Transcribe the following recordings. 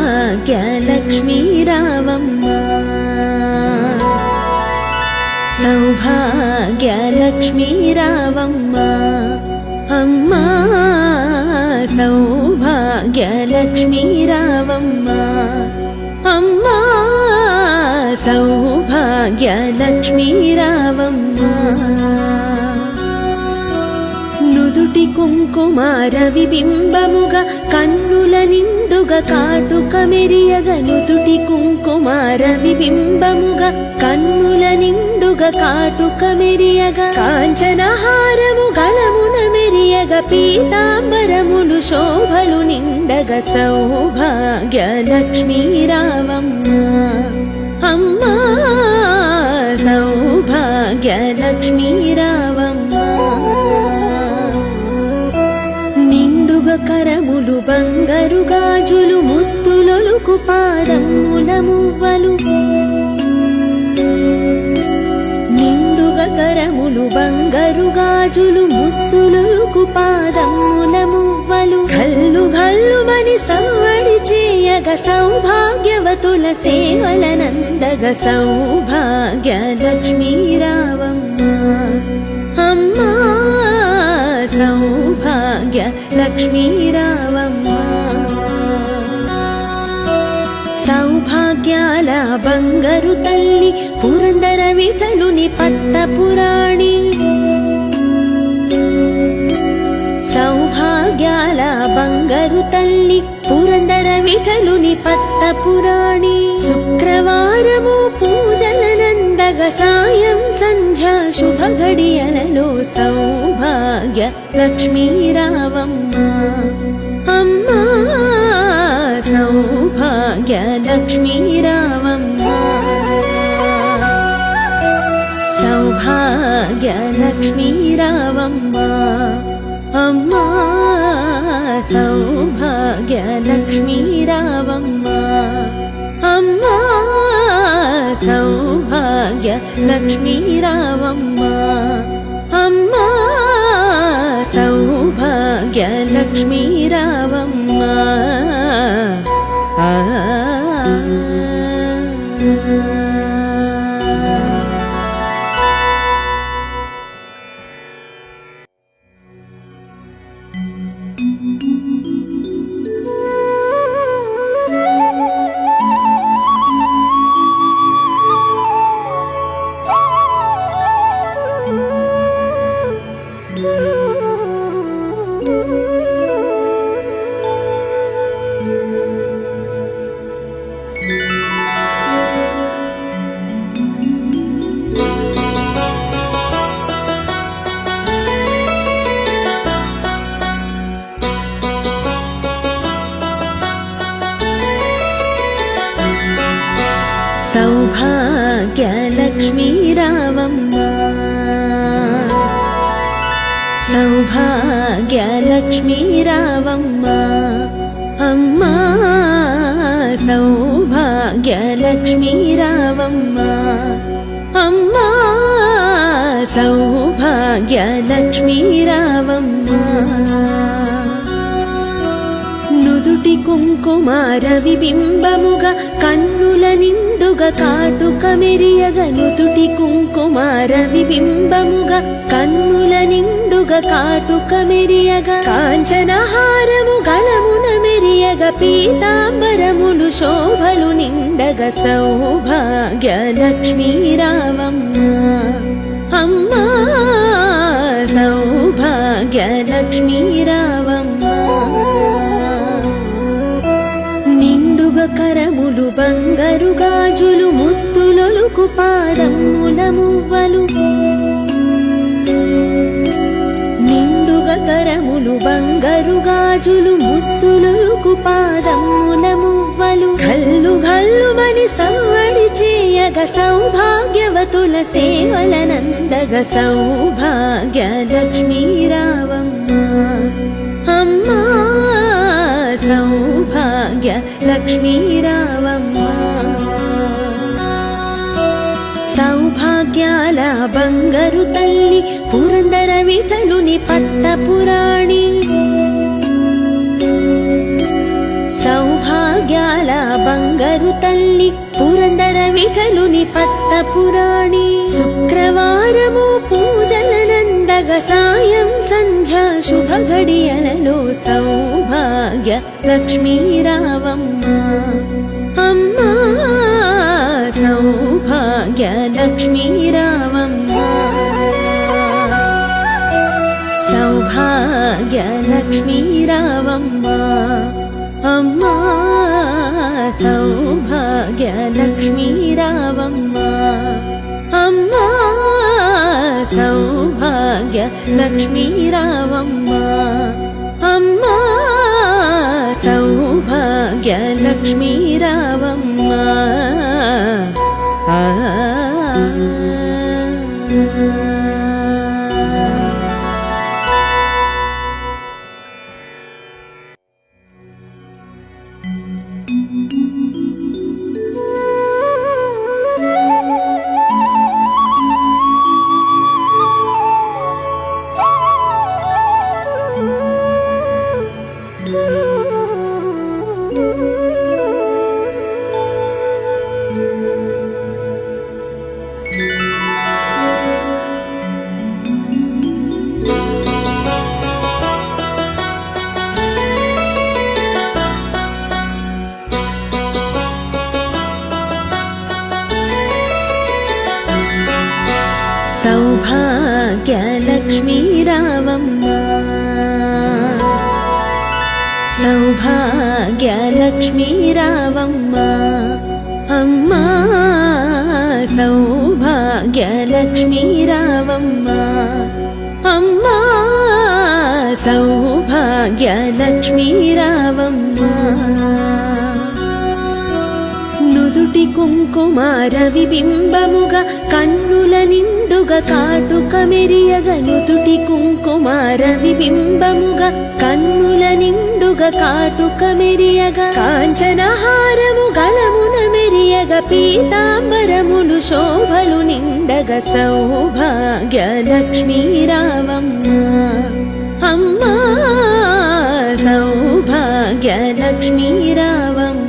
सौभाग्यलक्ष्मी रावम्मा सौभाग्यलक्ष्मी रावम्मा अम्मा सौभाग्यलक्ष्मी रावम्मा अम्मा सौभाग्यलक्ष्मी रावम्मा నుదుటి కుంకుమార విబింబముగ కన్నుల నిండుగ కాటుక మెరియగ నుదుటి కుంకుమార విబింబముగ కన్నుల నిండుగ కాటుక మెరియగ కాంచనహారము గళమున మెరియగ పీతాంబరములు శోభలు నిండగ సౌభాగ్యలక్ష్మీ రావమ్మ అమ్మా సౌభాగ్యలక్ష్మీ రావమ్మ కరములు బంగారు గాజులు ముత్తులొలుకు పాదముల మువ్వలు నిండుగా కరములు బంగారు గాజులు ముత్తులొలుకు పాదముల మువ్వలు గల్లు గల్లుమని సవ్వడి చేయగ సౌభాగ్యవతుల సేవలనందగ సౌభాగ్యలక్ష్మీ రావమ్మ అమ్మా సౌభాగ్యలక్ష్మీ రావమ్మ సౌభాగ్యాల బంగారు తల్లి పురందర విఠలుని పట్టపురాణి సౌభాగ్యాల బంగారు తల్లి పురందర విఠలుని పట్టపురాణి శుక్రవారము పూజలనందగ సాయం సంధ్యా శుభ గడియలలో సౌభాగ్య లక్ష్మీ రావమ్మ అమ్మా సౌభాగ్య లక్ష్మీ రావమ్మ సౌభాగ్య లక్ష్మీ రావమ్మ అమ్మా సౌభాగ్య లక్ష్మీ రావమ్మ అమ్మా సౌభాగ్య లక్ష్మీ రావమ్మ అమ్మా సౌభాగ్య లక్ష్మీ రావమ్మ సౌభాగ్యలక్ష్మీ రావమ్మ సౌభాగ్యలక్ష్మీ రావమ్మ అమ్మా సౌభాగ్యలక్ష్మీ రావమ్మ అమ్మా సౌభాగ్యలక్ష్మీ రావమ్మ నుదుటి కుంకుమార విబింబముగ కన్నుల నిండుగ కాటుక మెరియగ నుదుటి కుంకుమార విబింబముగ కన్నుల నిండుగ కాటుక మెరియగ కాంచనహారము గళమున మెరియగ పీతాంబరములు శోభలు నిండగ సౌభాగ్యలక్ష్మీ రావమ్మ అమ్మా సౌభాగ్యలక్ష్మీ రావమ్మ కరములు బంగారు గాజులు ముత్తులొలుకు పాదముల మువ్వలు పాదముల మువ్వలు ఘల్లు ఘల్లుమని సవ్వడి చేయగ సౌభాగ్యవతుల సేవలనందగ సౌభాగ్య లక్ష్మీ రావమ్మ అమ్మా సౌభాగ్య లక్ష్మీ రావమ్మ సౌభాగ్యాల బంగారు తల్లి పురందర విఠలుని పట్టపురాణి సౌభాగ్యాల బంగారు తల్లి పురందర విఠలుని పట్టపురాణి శుక్రవారము పూజలనందగ సాయం సంధ్యా శుభ గడియలలో సౌభాగ్య లక్ష్మీ రావమ్మ అమ్మా సౌభాగ్య లక్ష్మీ రావమ్మ సౌభాగ్య లక్ష్మీ రావమ్మ అమ్మా సౌభాగ్య లక్ష్మీ రావమ్మ అమ్మా సౌభాగ్య లక్ష్మీ రావమ్మ అమ్మా సౌభాగ్య లక్ష్మీ రావమ్మ సౌభాగ్య లక్ష్మీ రావమ్మ సౌభాగ్య లక్ష్మీ రావమ్మ అమ్మా సౌభాగ్య లక్ష్మీ రావమ్మ అమ్మా సౌభాగ్య లక్ష్మీ రావమ్మ నుదుటి కుంకుమార విబింబముగా కన్నుల నిండుగా కాటుక మెరియగ నుదుటి కుంకుమార విబింబముగా కన్నుల నిండుగా కాటుక మెరియగ కాంచనహారము గళమున మెరియగ పీతాంబరములు శోభలు నిండగ సౌభాగ్య లక్ష్మీ రావమ్మ అమ్మా సౌభాగ్య లక్ష్మీ రావమ్మ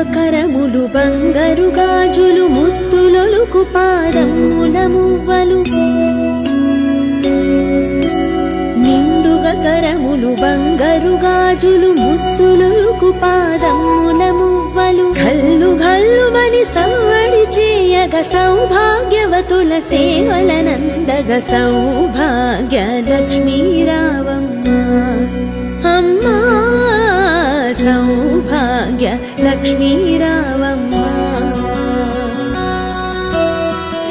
కరములు బంగారు గాజులు ముత్తులొలుకు పాదముల మువ్వలు నిండుగా కరములు బంగారు గాజులు ముత్తులొలుకు పాదముల మువ్వలు ఘల్లు ఘల్లుమని సవ్వడి చేయగ సౌభాగ్యవతుల సేవలనందగ సౌభాగ్య లక్ష్మీ రావమ్మ అమ్మా సౌభాగ్య లక్ష్మీ రావమ్మ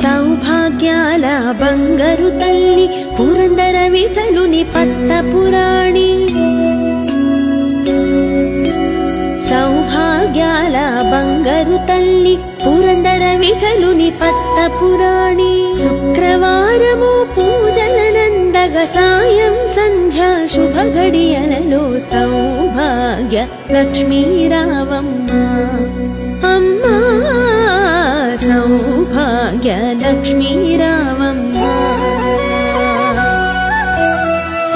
సౌభాగ్యాల బంగారు తల్లి పురందర విఠలుని పట్టపురాణి సౌభాగ్యాల బంగారు తల్లి పురందర విఠలుని పట్టపురాణి శుక్రవారము పూజలనందగ సాయం సంధ్యా శుభ గడియలలో సౌభాగ్య లక్ష్మీ రావమ్మ అమ్మా సౌభాగ్య లక్ష్మీ రావమ్మ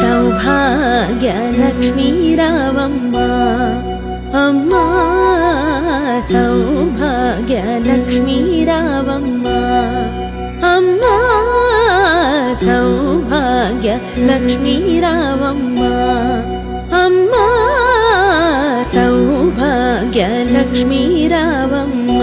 సౌభాగ్య లక్ష్మీ రావమ్మ అమ్మా సౌభాగ్య లక్ష్మీ రావమ్మ అమ్మా సౌభాగ్య లక్ష్మీ రావమ్మ అమ్మా సౌభాగ్య లక్ష్మీ రావమ్మ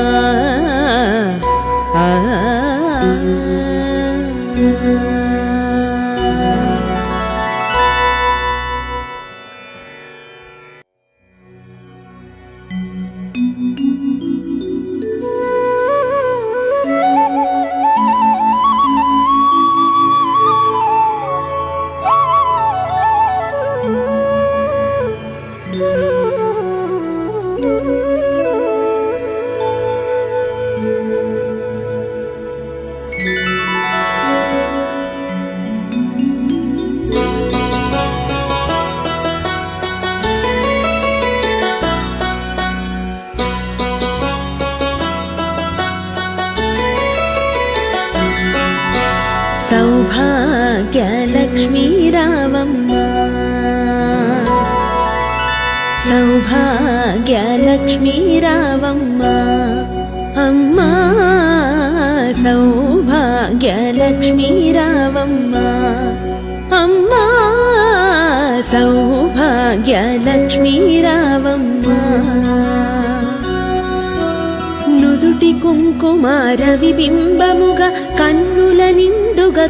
సౌభాగ్యలక్ష్మీ రావమ్మ సౌభాగ్యలక్ష్మీ రావమ్మ అమ్మా సౌభాగ్యలక్ష్మీ రావమ్మ అమ్మా సౌభాగ్యలక్ష్మీ రావమ్మ నుదుటి కుంకుమార విబింబముగా కన్నుల నిండుగా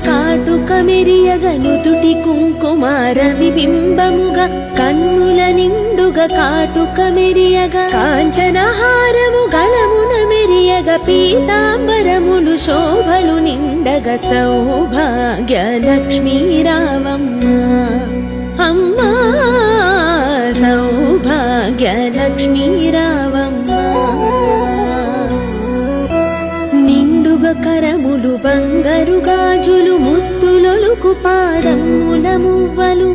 కాటుక మెరియగ నుదుటి కుంకుమార విబింబముగా కన్నుల నిండుగా కాటుక మెరియగ కాంచనహారము గళమున మెరియగ పీతాంబరములు శోభలు నిండగ సౌభాగ్యలక్ష్మీ రావమ్మ అమ్మా సౌభాగ్యలక్ష్మీ రావమ్మ నిండుగా కరములు బంగారు గాజులు ముత్తులొలుకు పాదముల మువ్వలు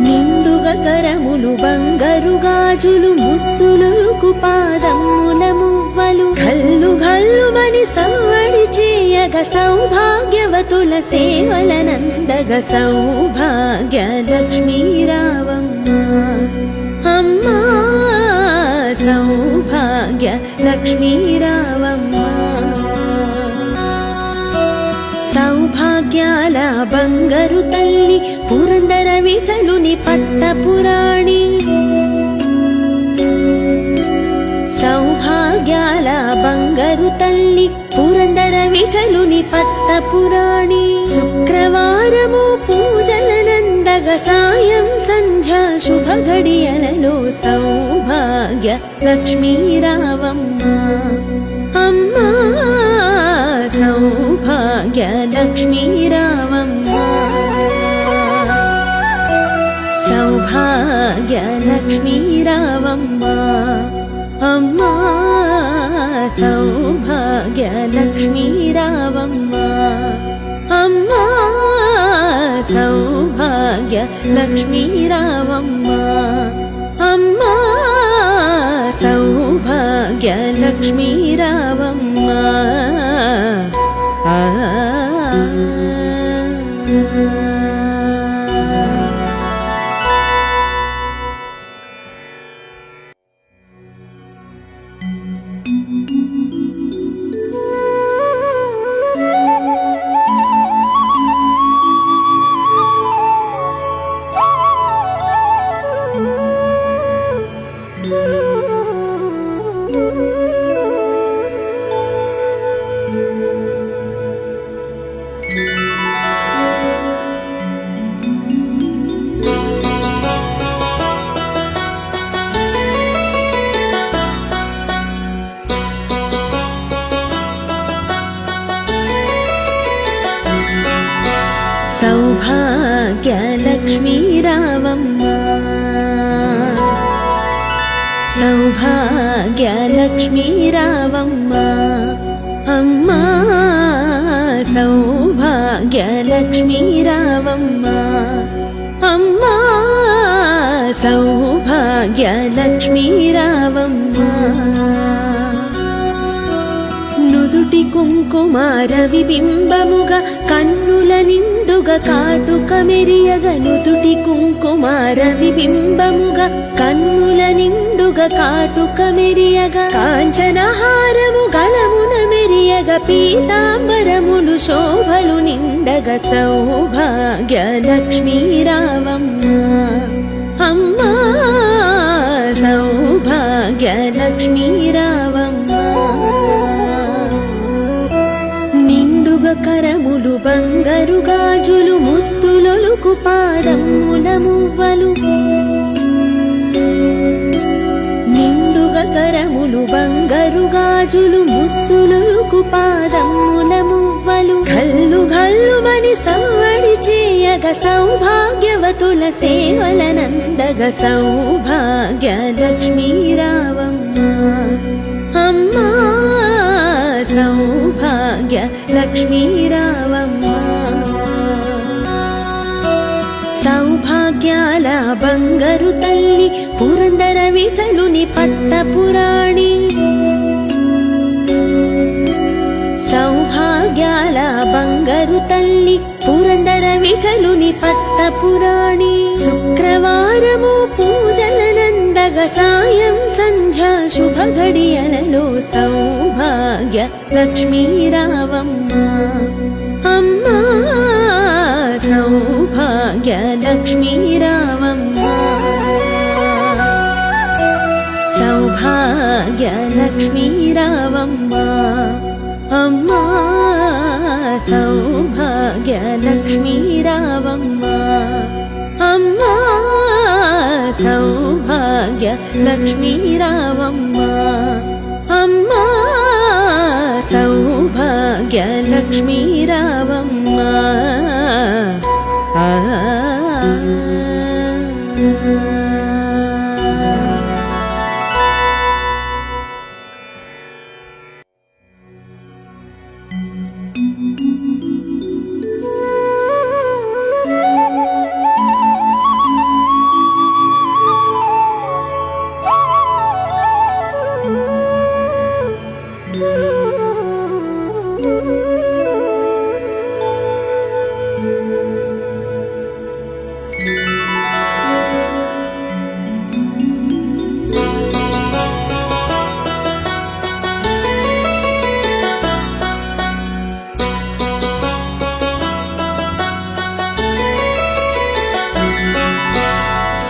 నిండుగా కరములు బంగారు గాజులు ముత్తులొలుకు పాదముల మువ్వలు గల్లు గల్లుమని సవ్వడి చేయగ సౌభాగ్యవతుల సేవలనందగ సౌభాగ్యలక్ష్మీ రావమ్మ అమ్మా సౌభాగ్యలక్ష్మీ రావమ్మ సౌభాగ్యాల బంగారు తల్లి పురందర విఠలుని పట్టపురాణి సౌభాగ్యాల బంగారు తల్లి పురందర విఠలుని పట్టపురాణి శుక్రవారము పూజలనందగ సాయం సంధ్యా శుభ గడియలలో సౌభాగ్య లక్ష్మీ రావమ్మ అమ్మా సౌభాగ్య లక్ష్మీ రావమ్మ సౌభాగ్య లక్ష్మీ రావమ్మ అమ్మా సౌభాగ్య లక్ష్మీ రావమ్మ అమ్మా సౌభాగ్య లక్ష్మీ రావమ్మ అమ్మా సౌభాగ్య లక్ష్మీ రావమ్మ సౌభాగ్యలక్ష్మీ రావమ్మ సౌభాగ్యలక్ష్మీ రావమ్మ అమ్మా సౌభాగ్యలక్ష్మీ రావమ్మ అమ్మా సౌభాగ్యలక్ష్మీ రావమ్మ నుదుటి కుంకుమార విబింబముగా కన్నుల నిండుగా కాటుక మెరియగ నుదుటి కుంకుమార విబింబముగా కన్నుల నిండుగా కాటుక మెరియగ కాంచనహారము గళమున మెరియగ పీతాంబరములు శోభలు నిండగ సౌభాగ్యలక్ష్మీ రావమ్మ అమ్మా సౌభాగ్యలక్ష్మీ రావమ్మ నిండుగా కరములు బంగారు గాజులు ముత్తులొలుకు పాదముల మువ్వలు నిండుగా కరములు బంగారు గాజులు ముత్తులొలుకు పాదముల మువ్వలు గల్లు గల్లుమని సవ్వడి చేయగ సౌభాగ్యవతుల సేవలనందగ సౌభాగ్యలక్ష్మీ రావమ్మ అమ్మా సౌభాగ్యలక్ష్మీ రావమ్మ సౌభాగ్యాల బంగారు తల్లి పురందర విఠలుని పట్టపురాణి సౌభాగ్యాల విఠలుని పట్టపురాణి శుక్రవారము పూజలనందగ సాయం సంధ్యా శుభ ఘడియలలో సౌభాగ్య లక్ష్మీ రావమ్మ అమ్మా సౌభాగ్య లక్ష్మీ రావమ్మ సౌభాగ్య లక్ష్మీ రావమ్మ అమ్మా సౌభాగ్య లక్ష్మీ రావమ్మ అమ్మా సౌభాగ్య లక్ష్మీ రావమ్మ అమ్మా సౌభాగ్య లక్ష్మీ రావమ్మ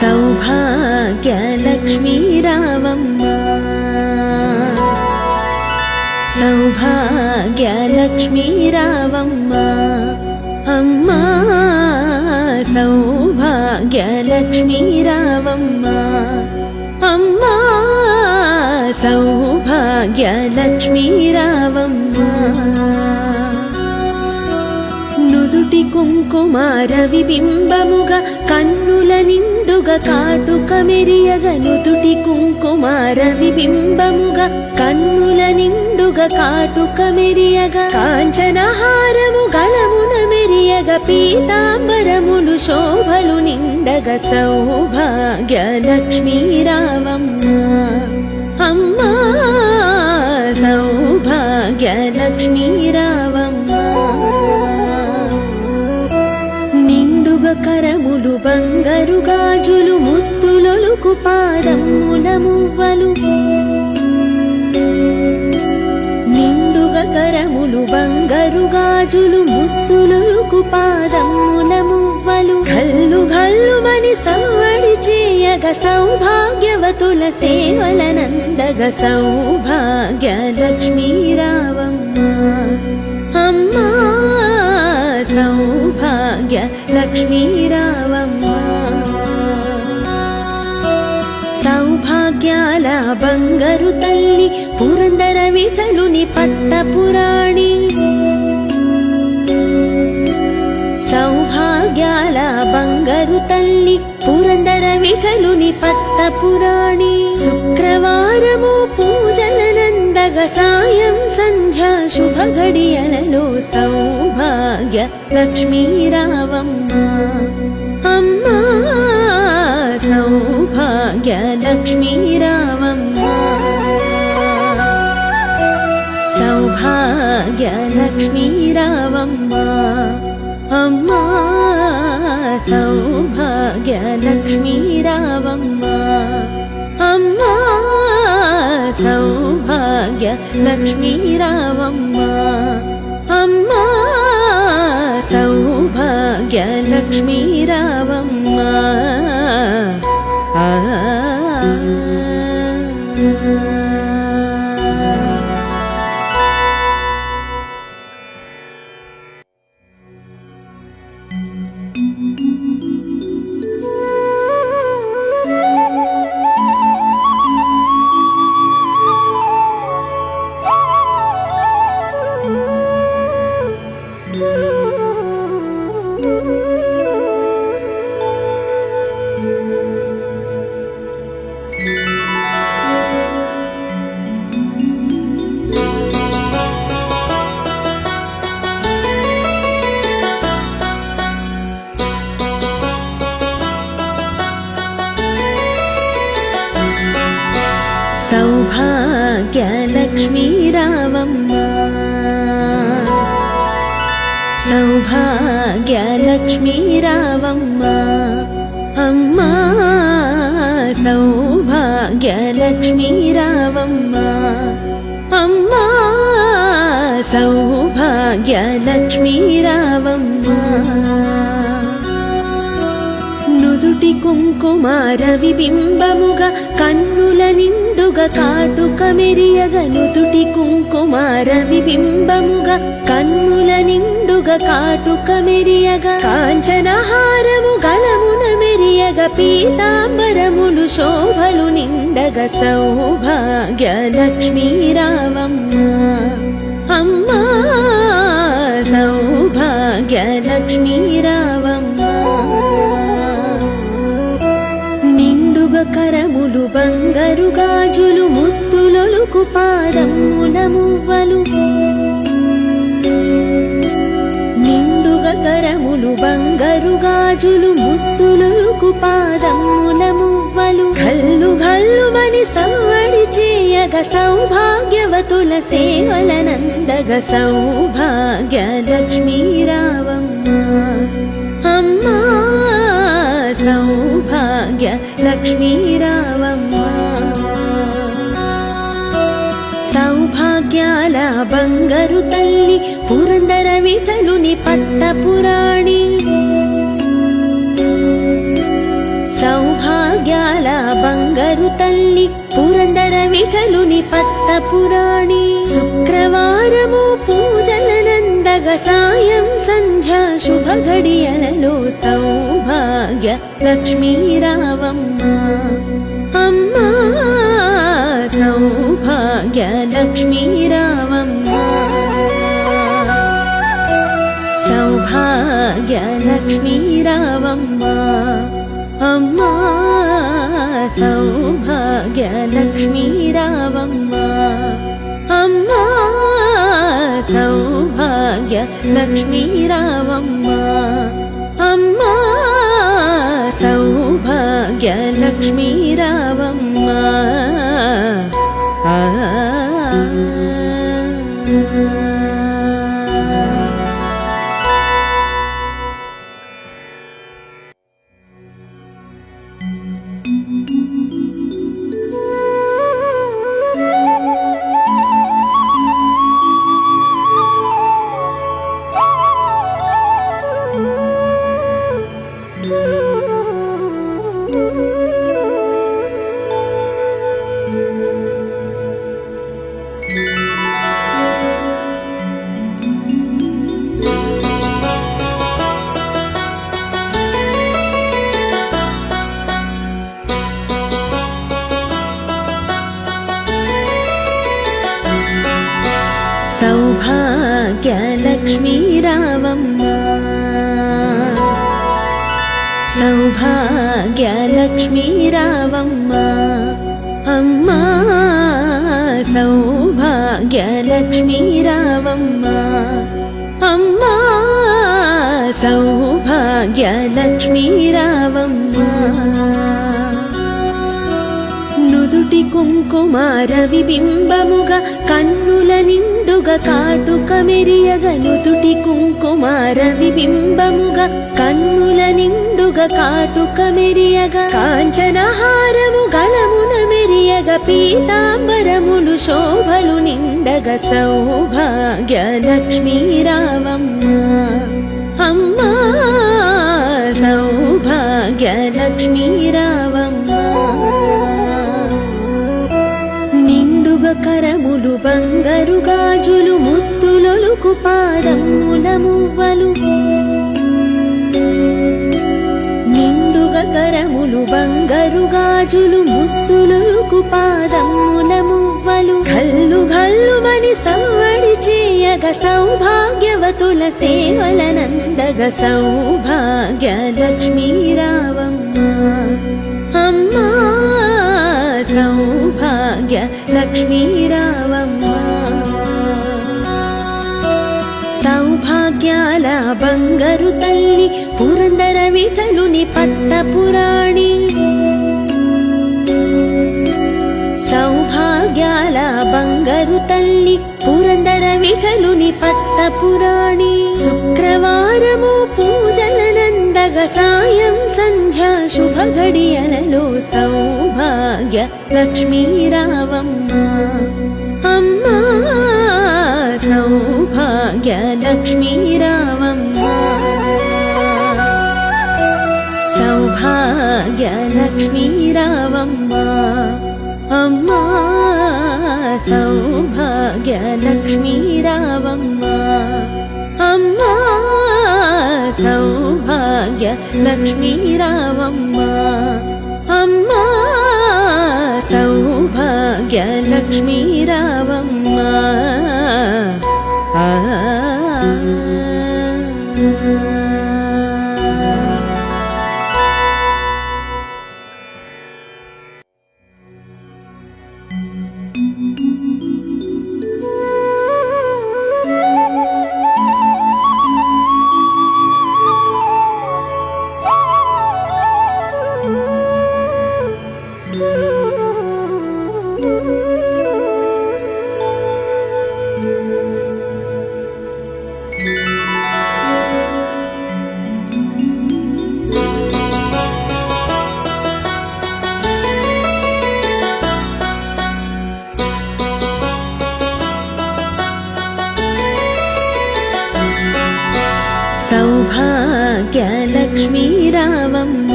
సౌభాగ్య లక్ష్మీ రావమ్మ సౌభాగ్య లక్ష్మీ రావమ్మ అమ్మా సౌభాగ్య లక్ష్మీ రావమ్మ అమ్మా సౌభాగ్య లక్ష్మీ రావమ్మ నుదుటి కుంకుమార విబింబముగా కన్నుల నిండుగా కాటుక మెరియగ నుదుటి కుంకుమార విబింబముగా కన్నుల నిండుగా కాటుక మెరియగ కాంచనహారము గళమున మెరియగ పీతాంబరములు శోభలు నిండగ సౌభాగ్య లక్ష్మీ రావమ్మ అమ్మా సౌభాగ్య లక్ష్మీ రావమ్మ కరములు బంగారు గాజులు ముత్తులొలుకు పాదముల మువ్వలు నిండుగా కరములు బంగారు గాజులు ముత్తులొలుకు పాదముల మువ్వలు గల్లు గల్లుమని సవ్వడి చేయగ సౌభాగ్యవతుల సేవలనందగ సౌభాగ్య లక్ష్మీ రావమ్మ అమ్మా సౌభాగ్య లక్ష్మీ రావమ్మ సౌభాగ్యాల బంగారు తల్లి పురందర విఠలుని పట్టపురాణి సౌభాగ్యాల బంగారు తల్లి పురందర విఠలుని పట్టపురాణి శుక్రవారము పూజలనందగ సాయం సంధ్యా శుభ ఘడియలలో సౌభాగ్య లక్ష్మీ రావమ్మ అమ్మా సౌభాగ్య లక్ష్మీ రావమ్మ సౌభాగ్య లక్ష్మీ రావమ్మ అమ్మా సౌభాగ్య లక్ష్మీ రావమ్మ అమ్మా సౌభాగ్య లక్ష్మీ రావమ్మ అమ్మా సౌభాగ్య లక్ష్మీ రావమ్మ సౌభాగ్య లక్ష్మీ రావమ్మ సౌభాగ్యలక్ష్మీ రావమ్మ అమ్మా సౌభాగ్యలక్ష్మీ రావమ్మ అమ్మా సౌభాగ్యలక్ష్మీ రావమ్మ నుదుటి కుంకుమార విబింబముగా కన్నుల నిండుగా కాటుక మెరియగ నుదుటి కుంకుమార విబింబముగా కన్నుల నిండుగా కాటుక మెరియగ కాంచనహారము గళమున మెరియగ పీతాంబరములు శోభలు నిండగ సౌభాగ్యలక్ష్మీ రావమ్మ అమ్మా సౌభాగ్యలక్ష్మీ రావమ్మ నిండుగా కరములు బంగారు గాజులు ముత్తులొలుకు పాదముల మువ్వలు నిండుగా కరములు బంగారు గాజులు ముత్తులొలుకు పాదముల మువ్వలు గల్లు గల్లుమని సవ్వడి చేయగ సౌభాగ్యవతుల సేవలనందగ సౌభాగ్యలక్ష్మీ రావమ్మ అమ్మా సౌభాగ్యలక్ష్మీ రావమ్మ సౌభాగ్యాల బంగారు తల్లి పురందర విఠలుని పట్టపురాణి సౌభాగ్యాల బంగారు తల్లి పురందర విఠలుని పట్టపురాణి శుక్రవారము పూజలనందగ సాయం సంధ్యా శుభ గడియలలో సౌభాగ్యలక్ష్మీ రావమ్మ అమ్మా సౌభాగ్యలక్ష్మీ రావమ్మ సౌభాగ్యలక్ష్మీ రావమ్మ అమ్మా సౌభాగ్యలక్ష్మీ రావమ్మ అమ్మా సౌభాగ్యలక్ష్మీ రావమ్మ అమ్మా సౌభాగ్యలక్ష్మీ రావమ్మ సౌభాగ్యలక్ష్మీ రావమ్మ సౌభాగ్యలక్ష్మీ రావమ్మ అమ్మా సౌభాగ్యలక్ష్మీ రావమ్మ అమ్మా సౌభాగ్యలక్ష్మీ రావమ్మ నుదుటి కుంకుమార విబింబముగా కన్నుల నిండుగా కాటుక మెరియగ నుదుటి కుంకుమార విబింబముగా కన్నుల నిండుగా కాటుక మెరియగ కాంచనహారము గళమున మెరియగ పీతాంబరములు శోభలు నిండగ సౌభాగ్యలక్ష్మీ రావమ్మ అమ్మా సౌభాగ్యలక్ష్మీ రావమ్మ నిండుగా కరములు బంగారు గాజులు ముత్తులొలుకు పాదముల మువ్వలు నిండుగా కరములు బంగారు గాజులు ముత్తులొలుకు పాదముల మువ్వలు గల్లు గల్లుమని సవ్వడి చేయగ సౌభాగ్యవతుల సేవలనందగ సౌభాగ్యలక్ష్మీ రావమ్మ అమ్మా సౌభాగ్యలక్ష్మీ రావమ్మ సౌభాగ్యాల బంగారు తల్లి పురందర విఠలుని పట్టపురాణి సౌభాగ్యాల బంగారు తల్లి పురందర విఠలుని పట్టపురాణి శుక్రవారము పూజలనందగ సాయం సంధ్యా శుభ గడియలలో సౌభాగ్య లక్ష్మీ రావమ్మ అమ్మా సౌభాగ్య లక్ష్మీ రావమ్మ సౌభాగ్య లక్ష్మీ రావమ్మ అమ్మా సౌభాగ్య లక్ష్మీ రావమ్మ అమ్మా సౌభాగ్య లక్ష్మీ రావమ్మ అమ్మా సౌభాగ్య లక్ష్మీ రావమ్మ సౌభాగ్య లక్ష్మీ రావమ్మ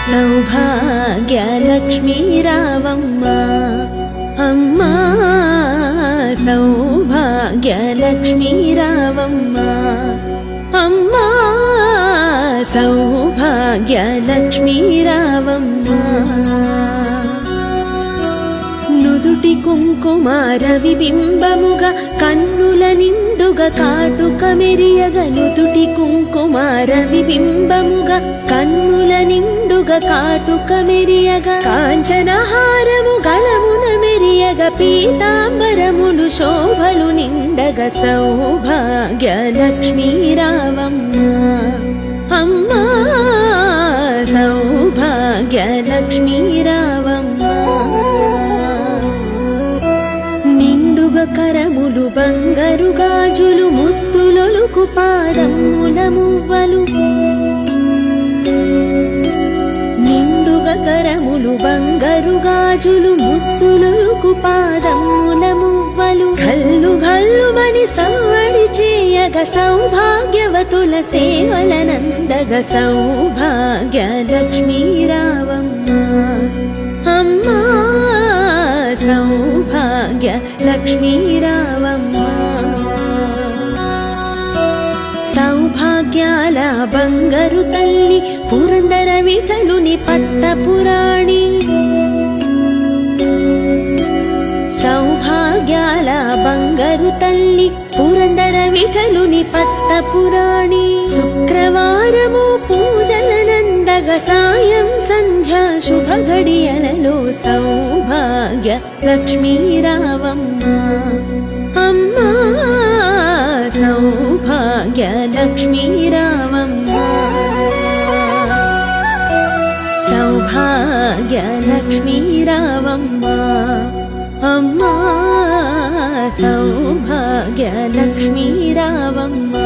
సౌభాగ్య లక్ష్మీ రావమ్మ అమ్మా సౌభాగ్య లక్ష్మీ రావమ్మ అమ్మా సౌభాగ్య లక్ష్మీ రావమ్మ నుదుటి కుంకుమార విబింబముగా కన్నుల నిండుగా కాటుక మెరియగ నుదుటి కుంకుమార విబింబముగా కన్నుల నిండుగా కాటుక మెరియగ కాంచనహారము గళమున మెరియగ పీతాంబరములు శోభలు నిండగ సౌభాగ్య లక్ష్మీ రావమ్మ అమ్మా సౌభాగ్య లక్ష్మీ రావమ్మ కరములు బంగారు గాజులు ముత్తులొలుకు పాదముల మువ్వలు నిండుగా కరములు బంగారు గాజులు ముత్తులొలుకు పాదముల మువ్వలు గల్లు గల్లుమని సవ్వడి చేయగ సౌభాగ్యవతుల సేవలనందగ సౌభాగ్య లక్ష్మీ రావమ్మ అమ్మా సౌభాగ్య లక్ష్మీ రావమ్మ సౌభాగ్యాల బంగారు తల్లి పురందర విఠలుని పట్టపురాణి సౌభాగ్యాల బంగారు తల్లి పురందర విఠలుని పట్టపురాణి శుక్రవారము పూజలనందగ సాయం సంధ్యా శుభ గడియలలో సౌభాగ్య లక్ష్మీ రావమ్మ అమ్మా సౌభాగ్య లక్ష్మీ రావమ్మ సౌభాగ్య లక్ష్మీ రావమ్మ అమ్మా సౌభాగ్య లక్ష్మీ రావమ్మ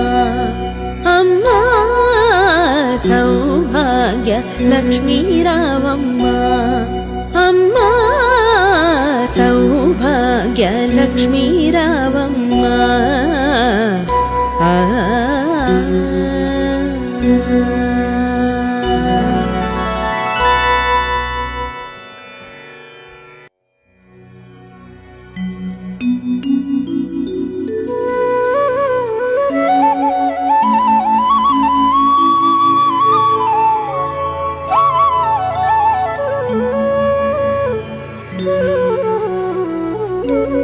అమ్మా సౌభాగ్య లక్ష్మీ రావమ్మ అమ్మా సౌభాగ్య లక్ష్మీ రావమ్మ Thank you.